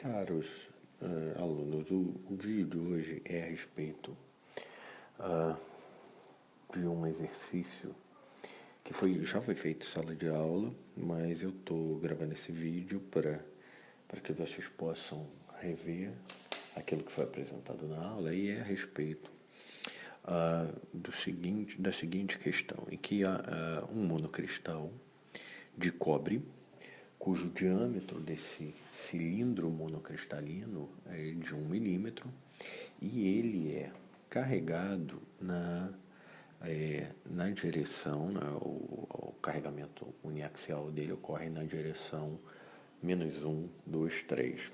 Caros alunos, o vídeo hoje é a respeito ah, de um exercício que já foi feito em sala de aula, mas eu estou gravando esse vídeo para que vocês possam rever aquilo que foi apresentado na aula, e é a respeito da seguinte questão, em que há um monocristal de cobre, cujo diâmetro desse cilindro monocristalino é de 1 milímetro, e ele é carregado na direção, o carregamento uniaxial dele ocorre na direção -1, 2, 3.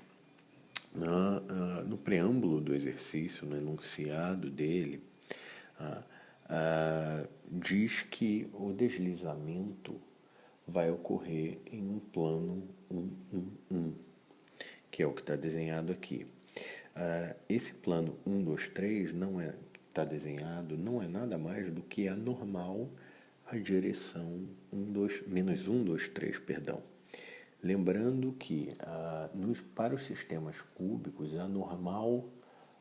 No preâmbulo do exercício, no enunciado dele, diz que o deslizamento vai ocorrer em um plano 1, 1, 1, que é o que está desenhado aqui. Esse plano 1, 2, 3 está desenhado, não é nada mais do que a normal à direção -1, 2, 3, perdão. Lembrando que para os sistemas cúbicos, a normal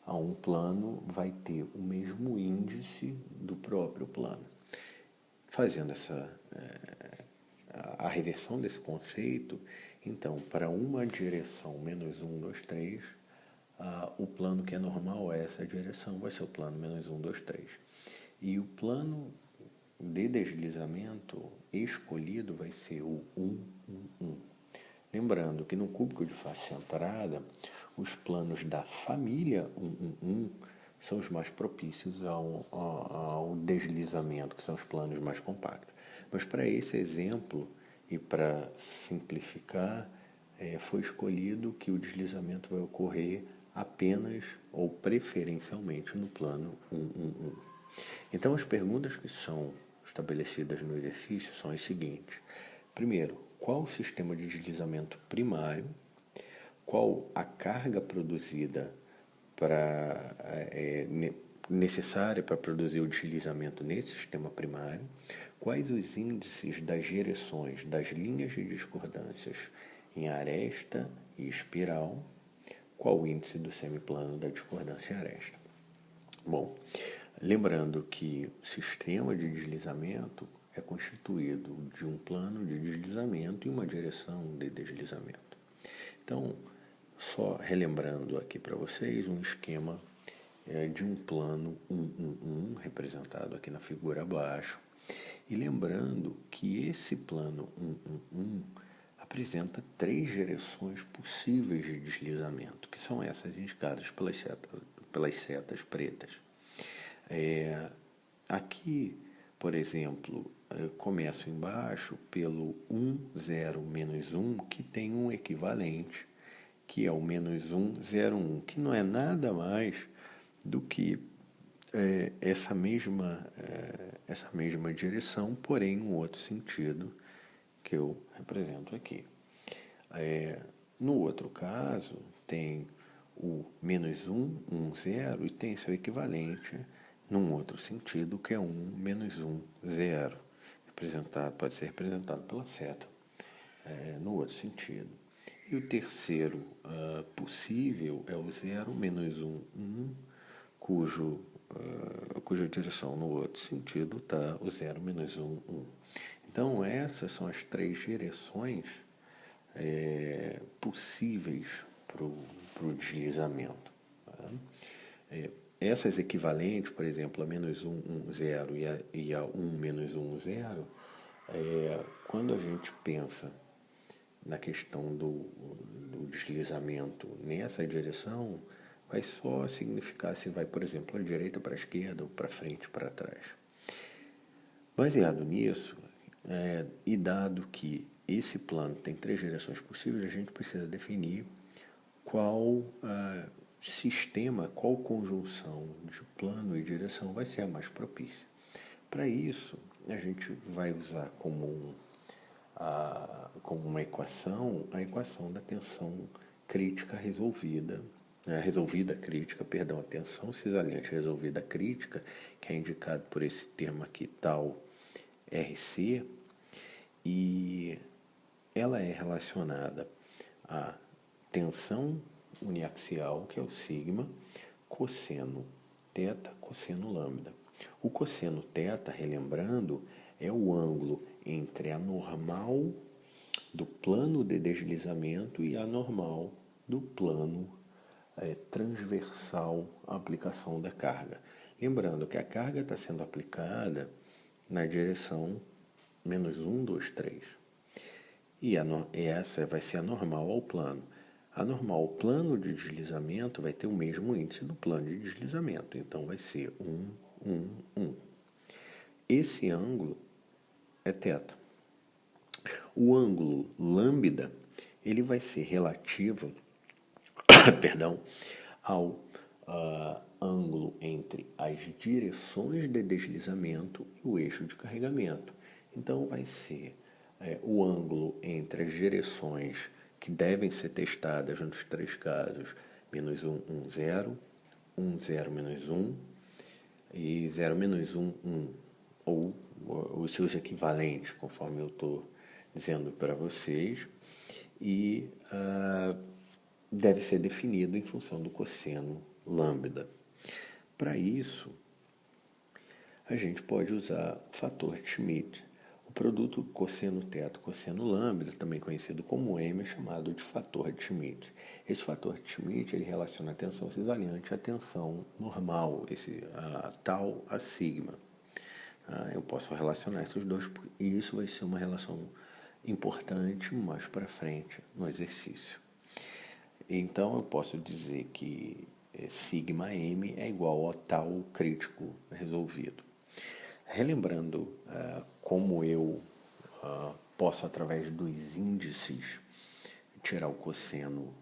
a um plano vai ter o mesmo índice do próprio plano. Fazendo a reversão desse conceito, então, para uma direção -1, 2, 3, o plano que é normal a essa direção vai ser o plano -1, 2, 3. E o plano de deslizamento escolhido vai ser o 1, 1, 1. Lembrando que no cúbico de face centrada, os planos da família 1, 1, 1 são os mais propícios ao deslizamento, que são os planos mais compactos. Mas para esse exemplo, e para simplificar, foi escolhido que o deslizamento vai ocorrer apenas ou preferencialmente no plano 1, 1, 1. Então, as perguntas que são estabelecidas no exercício são as seguintes. Primeiro, qual o sistema de deslizamento primário? Qual a carga produzida necessária para produzir o deslizamento nesse sistema primário? Quais os índices das direções das linhas de discordâncias em aresta e espiral? Qual o índice do semiplano da discordância em aresta? Bom, lembrando que o sistema de deslizamento é constituído de um plano de deslizamento e uma direção de deslizamento. Então, só relembrando aqui para vocês um esquema de um plano 1, 1, 1, representado aqui na figura abaixo. E lembrando que esse plano 1, 1, 1 apresenta 3 direções possíveis de deslizamento, que são essas indicadas pelas setas pretas. Aqui, por exemplo, eu começo embaixo pelo 1, 0, -1, que tem um equivalente, que é o -1, 0, 1, que não é nada mais do que essa mesma direção, porém em um outro sentido, que eu represento aqui. No outro caso, tem o -1, 1, 0, e tem seu equivalente num outro sentido, que é 1, -1, 0. Pode ser representado pela seta no outro sentido. E o terceiro possível é o 0, -1, 1, cuja direção no outro sentido está o 0, -1, 1. Então, essas são as 3 direções possíveis para o deslizamento. Tá? Essas equivalentes, por exemplo, a -1, 1, 0 e a 1, -1, 0, quando a gente pensa na questão do deslizamento nessa direção, vai só significar se vai, por exemplo, à direita para a esquerda ou para frente para trás. Baseado nisso, e dado que esse plano tem 3 direções possíveis, a gente precisa definir qual sistema, qual conjunção de plano e direção vai ser a mais propícia. Para isso, a gente vai usar como uma equação, a equação da tensão crítica resolvida, a tensão cisalhante resolvida crítica, que é indicado por esse termo aqui, tal RC, e ela é relacionada à tensão uniaxial, que é o sigma, cosseno θ, cosseno lambda. O cosseno θ, relembrando, é o ângulo entre a normal do plano de deslizamento e a normal do plano transversal à aplicação da carga. Lembrando que a carga está sendo aplicada na direção -1, 2, 3. E essa vai ser a normal ao plano. A normal ao plano de deslizamento vai ter o mesmo índice do plano de deslizamento. Então, vai ser 1, 1, 1. Esse ângulo é θ. O ângulo lambda, ele vai ser relativo perdão, ao ângulo entre as direções de deslizamento e o eixo de carregamento. Então, vai ser o ângulo entre as direções que devem ser testadas nos três casos, -1, 1, 0, 1, 0, -1 e 0, -1, 1, ou os seus equivalentes, conforme eu estou dizendo para vocês, e deve ser definido em função do cosseno lambda. Para isso, a gente pode usar o fator de Schmidt. O produto cosseno θ, cosseno lambda, também conhecido como M, é chamado de fator de Schmidt. Esse fator de Schmidt ele relaciona a tensão cisaliante à tensão normal, a tal a sigma. Eu posso relacionar esses dois e isso vai ser uma relação importante mais para frente no exercício. Então, eu posso dizer que sigma M é igual ao tal crítico resolvido. Relembrando como eu posso, através dos índices, tirar o cosseno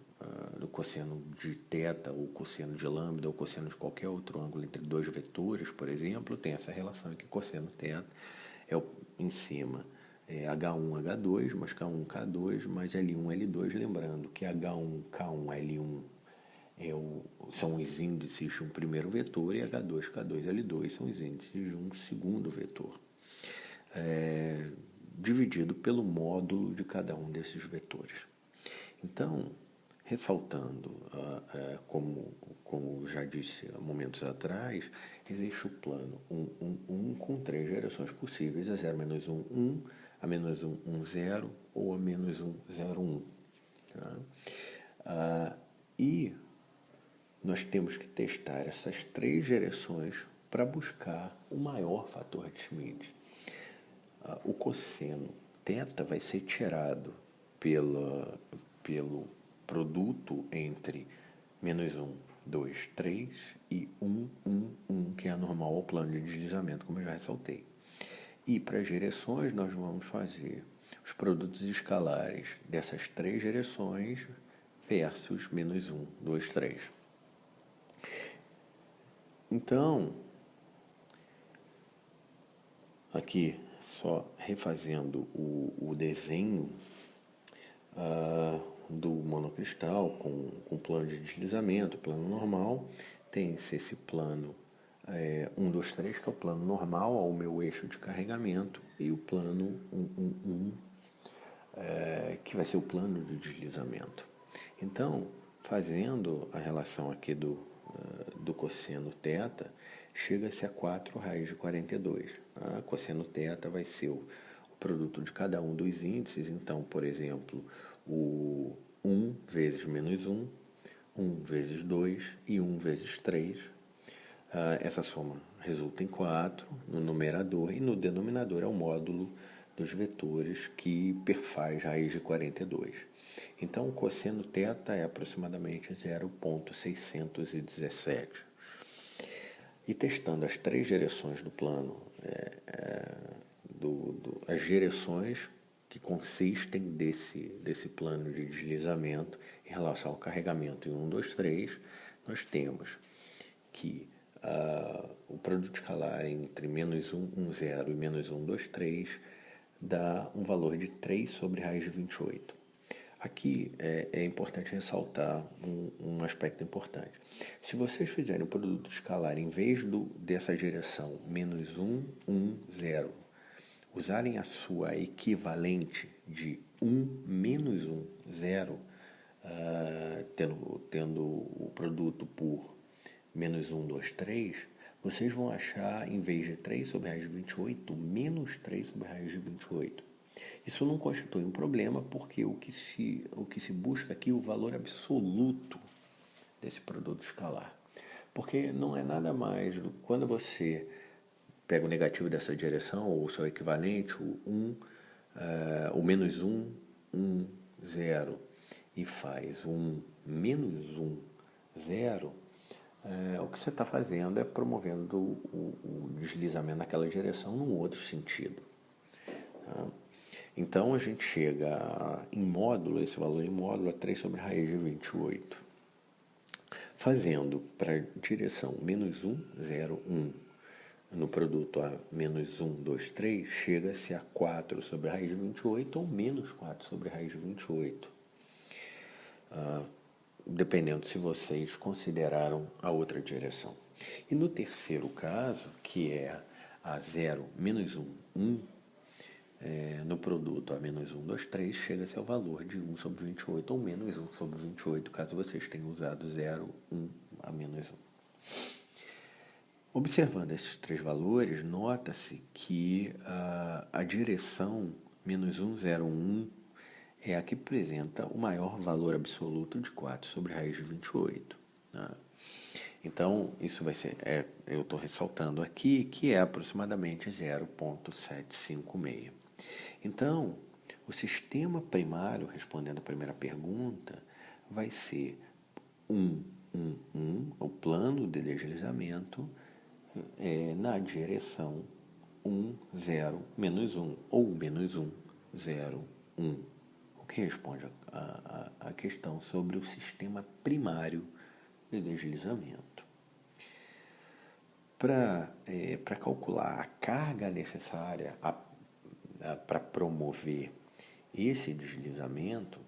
do cosseno de θ, ou cosseno de lambda, ou cosseno de qualquer outro ângulo entre dois vetores, por exemplo, tem essa relação que cosseno θ é em cima H1, H2, mais K1, K2, mais L1, L2, lembrando que H1, K1, L1 são os índices de um primeiro vetor e H2, K2, L2 são os índices de um segundo vetor, dividido pelo módulo de cada um desses vetores. Então, ressaltando, como já disse há momentos atrás, existe o plano 1, 1, 1 com três direções possíveis, a 0, -1, 1, a -1, 1, 0 ou a -1, 0, 1. Tá? E nós temos que testar essas três direções para buscar o maior fator de Schmidt. O cosseno θ vai ser tirado pelo produto entre -1, 2, 3 e 1, 1, 1, que é a normal ao plano de deslizamento, como eu já ressaltei. E para as direções, nós vamos fazer os produtos escalares dessas três direções versus -1, 2, 3. Então, aqui, só refazendo o desenho do monocristal com plano de deslizamento, plano normal, tem esse plano 1, 2, 3, que é o plano normal ao meu eixo de carregamento, e o plano 1, 1, 1, que vai ser o plano de deslizamento. Então, fazendo a relação aqui do cosseno θ, chega-se a 4 raiz de 42. Cosseno θ vai ser o produto de cada um dos índices. Então, por exemplo, o 1 vezes -1, 1 vezes 2 e 1 vezes 3. Essa soma resulta em 4 no numerador, e no denominador é o módulo dos vetores que perfaz raiz de 42. Então, o cosseno θ é aproximadamente 0,617. E testando as três direções do plano, as direções que consistem desse plano de deslizamento em relação ao carregamento em 1, 2, 3, nós temos que o produto escalar entre -1, 1, 0 e -1, 2, 3 dá um valor de 3 sobre raiz de 28. Aqui é importante ressaltar um aspecto importante. Se vocês fizerem o produto escalar em vez dessa direção -1, 1, 0, usarem a sua equivalente de 1 menos 1, 0, tendo o produto por menos 1, 2, 3, vocês vão achar, em vez de 3 sobre raiz de 28, menos 3 sobre raiz de 28. Isso não constitui um problema, porque o que se busca aqui é o valor absoluto desse produto escalar. Porque não é nada mais do que quando você pega o negativo dessa direção, ou o seu equivalente, o menos 1, 1, 0, e faz menos 1, 0, o que você está fazendo é promovendo o deslizamento naquela direção num outro sentido. Tá? Então, a gente chega em módulo, esse valor em módulo é 3 sobre raiz de 28. Fazendo para a direção menos 1, 0, 1, no produto a menos 1, 2, 3, chega-se a 4 sobre raiz de 28 ou menos 4 sobre raiz de 28. Dependendo se vocês consideraram a outra direção. E no terceiro caso, que é a 0, menos 1, 1, no produto a menos 1, 2, 3, chega-se ao valor de 1 sobre 28 ou menos 1 sobre 28, caso vocês tenham usado 0, 1 a menos 1. Observando esses três valores, nota-se que a direção menos 1, 0, 1 é a que apresenta o maior valor absoluto de 4 sobre raiz de 28. Tá? Então, isso vai ser, eu estou ressaltando aqui, que é aproximadamente 0,756. Então, o sistema primário, respondendo a primeira pergunta, vai ser 1, 1, 1, o plano de deslizamento, na direção 1, 0, menos 1, ou menos 1, 0, 1. O que responde a questão sobre o sistema primário de deslizamento. Para calcular a carga necessária para promover esse deslizamento,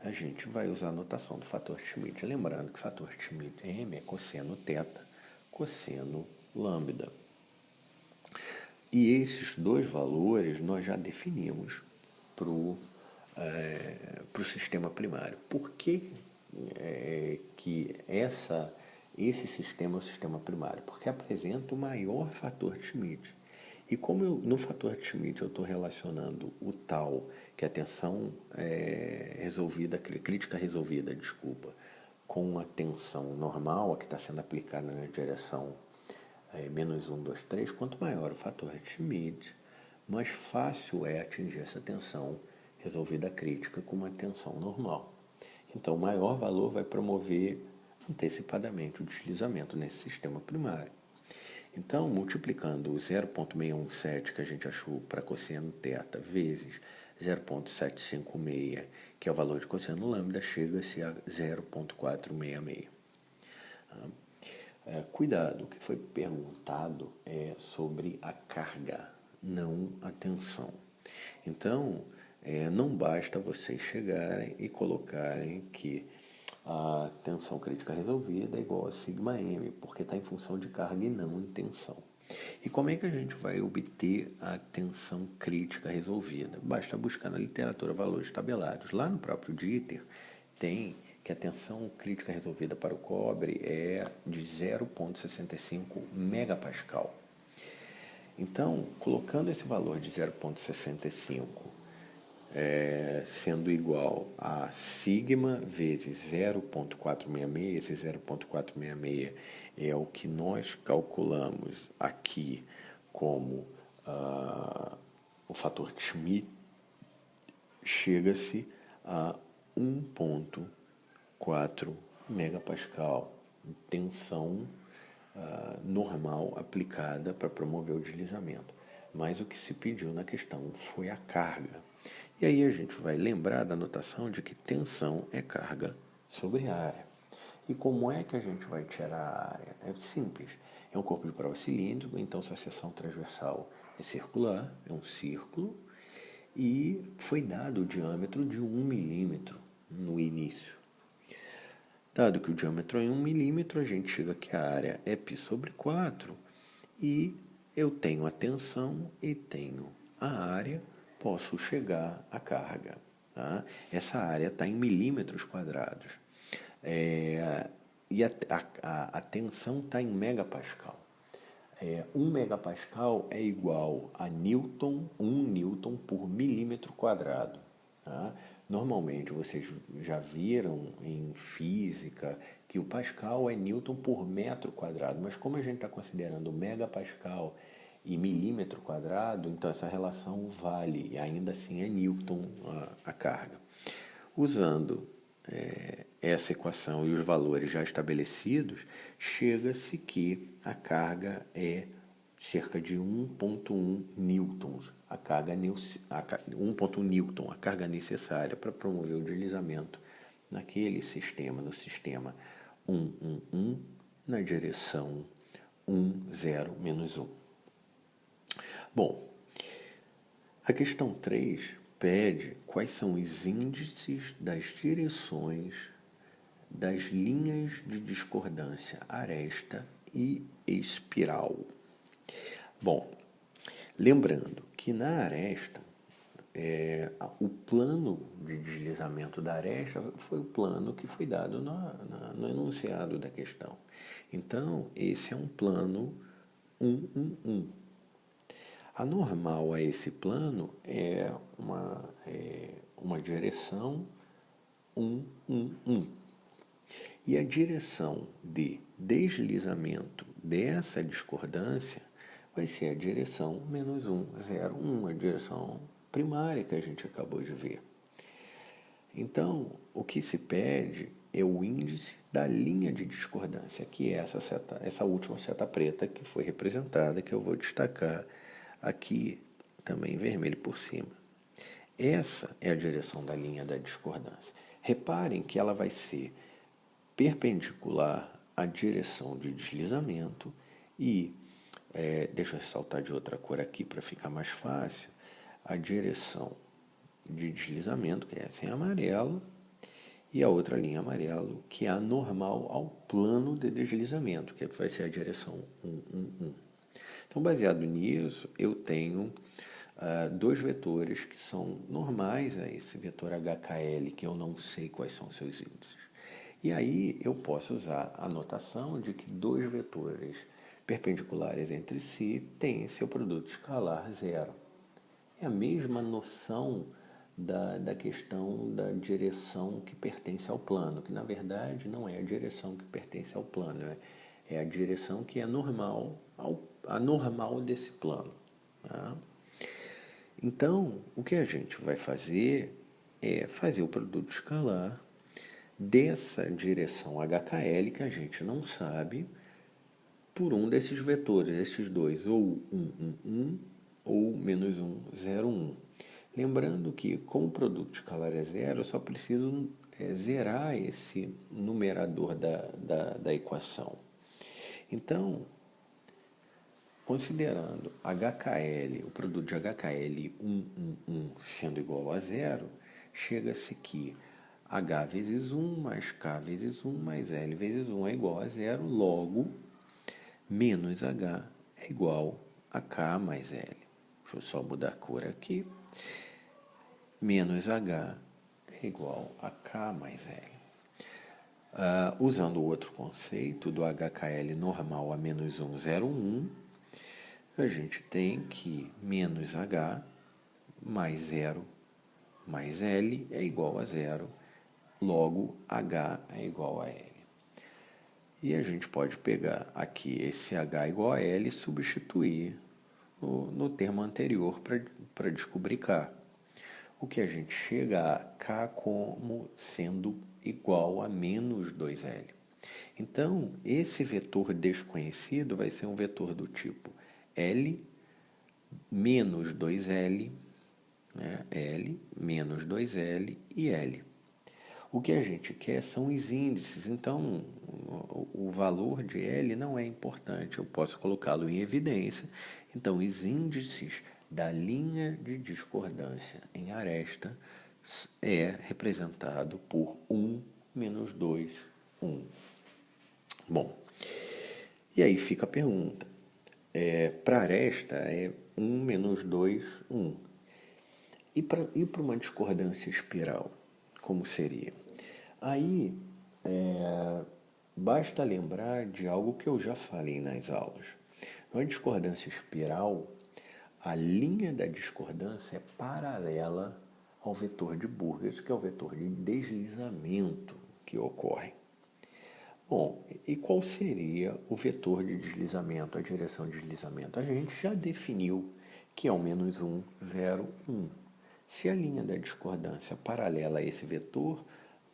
a gente vai usar a notação do fator Schmidt. Lembrando que o fator Schmidt M é cosseno θ, cosseno lambda. E esses dois valores nós já definimos para o sistema primário. Por que esse sistema é o sistema primário? Porque apresenta o maior fator de Schmidt. E como no fator de Schmidt eu estou relacionando o tal, que é a tensão crítica resolvida, com a tensão normal, a que está sendo aplicada na direção menos 1, 2, 3, quanto maior o fator de Schmidt, mais fácil é atingir essa tensão resolvida crítica com uma tensão normal. Então, o maior valor vai promover antecipadamente o deslizamento nesse sistema primário. Então, multiplicando o 0,617 que a gente achou para cosseno θ vezes 0,756, que é o valor de cosseno lambda, chega-se a 0,466. Cuidado, o que foi perguntado é sobre a carga, não a tensão. Então, não basta vocês chegarem e colocarem que a tensão crítica resolvida é igual a σm, porque está em função de carga e não em tensão. E como é que a gente vai obter a tensão crítica resolvida? Basta buscar na literatura valores tabelados. Lá no próprio Dieter tem que a tensão crítica resolvida para o cobre é de 0,65 megapascal. Então, colocando esse valor de 0,65 sendo igual a sigma vezes 0,466, esse 0,466 é o que nós calculamos aqui como o fator Schmidt, chega-se a 1,4 megapascal, tensão normal aplicada para promover o deslizamento. Mas o que se pediu na questão foi a carga. E aí a gente vai lembrar da notação de que tensão é carga sobre área. E como é que a gente vai tirar a área? É simples. É um corpo de prova cilíndrico, então sua seção transversal é circular, é um círculo, e foi dado o diâmetro de 1 milímetro no início. Dado que o diâmetro é 1 milímetro, a gente chega que a área é π sobre 4, e eu tenho a tensão e tenho a área, posso chegar à carga. Tá? Essa área está em milímetros quadrados. E a tensão está em megapascal. 1 megapascal é igual a newton, 1 newton por milímetro quadrado. Tá? Normalmente vocês já viram em física que o pascal é newton por metro quadrado, mas como a gente está considerando megapascal e milímetro quadrado, então essa relação vale, e ainda assim é newton a carga. Usando essa equação e os valores já estabelecidos, chega-se que a carga é cerca de 1,1 newtons, 1,1 newton, a carga necessária para promover o deslizamento naquele sistema, no sistema 1,1,1, na direção 1,0-1. Bom, a questão 3 pede quais são os índices das direções das linhas de discordância aresta e espiral. Bom, lembrando que na aresta, o plano de deslizamento da aresta foi o plano que foi dado no enunciado da questão. Então, esse é um plano 1,1,1. A normal a esse plano é uma direção 1,1,1. E a direção de deslizamento dessa discordância vai ser a direção -1,0,1, a direção primária que a gente acabou de ver. Então, o que se pede é o índice da linha de discordância, que é essa última seta preta que foi representada, que eu vou destacar aqui também em vermelho por cima. Essa é a direção da linha da discordância. Reparem que ela vai ser perpendicular à direção de deslizamento e, deixa eu ressaltar de outra cor aqui para ficar mais fácil, a direção de deslizamento, que é essa em amarelo, e a outra linha amarelo, que é a normal ao plano de deslizamento, que vai ser a direção 1,1,1. Então, baseado nisso, eu tenho dois vetores que são normais a esse vetor HKL, que eu não sei quais são seus índices. E aí eu posso usar a notação de que dois vetores perpendiculares entre si têm seu produto escalar zero. É a mesma noção da questão da direção que pertence ao plano, que na verdade não é a direção que pertence ao plano, é a direção que é normal, a normal desse plano. Tá? Então, o que a gente vai fazer é fazer o produto escalar dessa direção HKL, que a gente não sabe, por um desses vetores, esses dois, ou 1,1,1 ou -1,0,1. Lembrando que, como o produto escalar é zero, eu só preciso zerar esse numerador da equação. Então, considerando HKL, o produto de HKL 1,1,1 sendo igual a zero, chega-se que H vezes 1 mais K vezes 1 mais L vezes 1 é igual a zero, logo, menos H é igual a K mais L. Deixa eu só mudar a cor aqui. Menos H é igual a K mais L. Usando o outro conceito do HKL normal a -1,0,1, a gente tem que menos H mais 0 mais L é igual a zero, logo H é igual a L. E a gente pode pegar aqui esse H igual a L e substituir no termo anterior para descobrir K. O que a gente chega a K como sendo igual a menos 2L. Então, esse vetor desconhecido vai ser um vetor do tipo L menos 2L, né? L menos 2L e L. O que a gente quer são os índices, então o valor de L não é importante, eu posso colocá-lo em evidência. Então, os índices da linha de discordância em aresta é representado por 1 menos 2, 1. Bom, e aí fica a pergunta. Para aresta é 1 menos 2, 1. E para uma discordância espiral, como seria? Aí, basta lembrar de algo que eu já falei nas aulas. Numa discordância espiral, a linha da discordância é paralela ao vetor de Burgers, que é o vetor de deslizamento que ocorre. Bom, e qual seria o vetor de deslizamento, a direção de deslizamento? A gente já definiu que é o menos 1, 0, 1. Se a linha da discordância é paralela a esse vetor,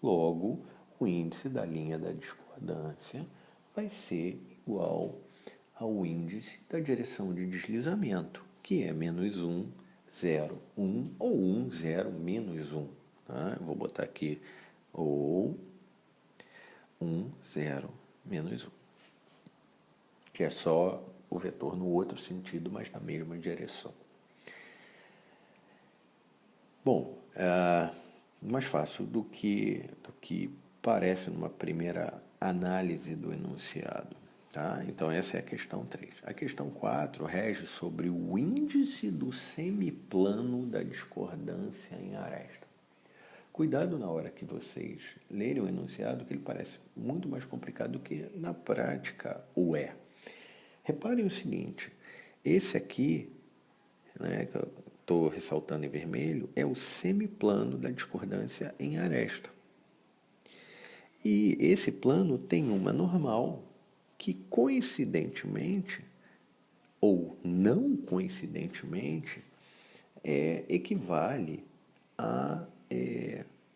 logo o índice da linha da discordância vai ser igual ao índice da direção de deslizamento, que é menos 1, 0, 1 ou 1, 0, menos 1. Tá? Eu vou botar aqui ou 1, 0, menos 1. Que é só o vetor no outro sentido, mas na mesma direção. Bom, mais fácil do que parece numa primeira análise do enunciado. Tá? Então, essa é a questão 3. A questão 4 rege sobre o índice do semiplano da discordância em aresta. Cuidado na hora que vocês lerem o enunciado, que ele parece muito mais complicado do que na prática o é. Reparem o seguinte, esse aqui, né, que eu estou ressaltando em vermelho, é o semiplano da discordância em aresta. E esse plano tem uma normal que coincidentemente, ou não coincidentemente, equivale a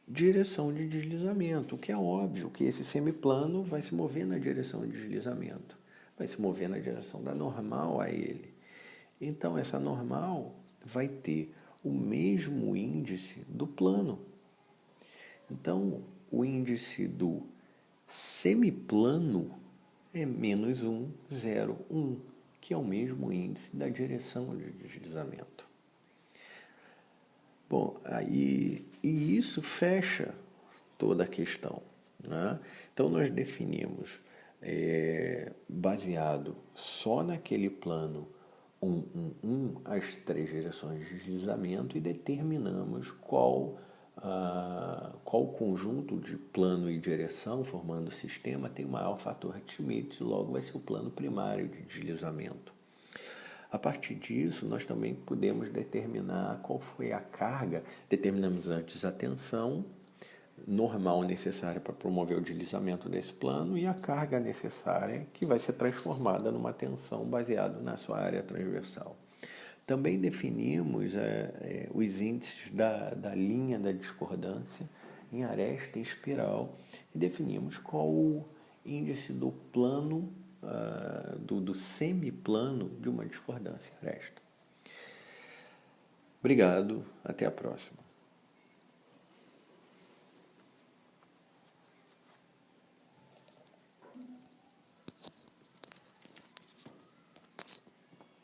direção de deslizamento, o que é óbvio que esse semiplano vai se mover na direção de deslizamento, vai se mover na direção da normal a ele. Então, essa normal vai ter o mesmo índice do plano. Então, o índice do semiplano é menos 1, 0, 1, que é o mesmo índice da direção de deslizamento. Bom, e isso fecha toda a questão. Né? Então, nós definimos, baseado só naquele plano 1, 1, 1, as 3 direções de deslizamento e determinamos qual conjunto de plano e direção, formando o sistema, tem o maior fator de Schmidt, logo vai ser o plano primário de deslizamento. A partir disso, nós também podemos determinar qual foi a carga, determinamos antes a tensão normal necessária para promover o deslizamento desse plano e a carga necessária que vai ser transformada numa tensão baseada na sua área transversal. Também definimos os índices da linha da discordância em aresta e espiral e definimos qual o índice do plano, do semiplano de uma discordância aresta. Obrigado, até a próxima.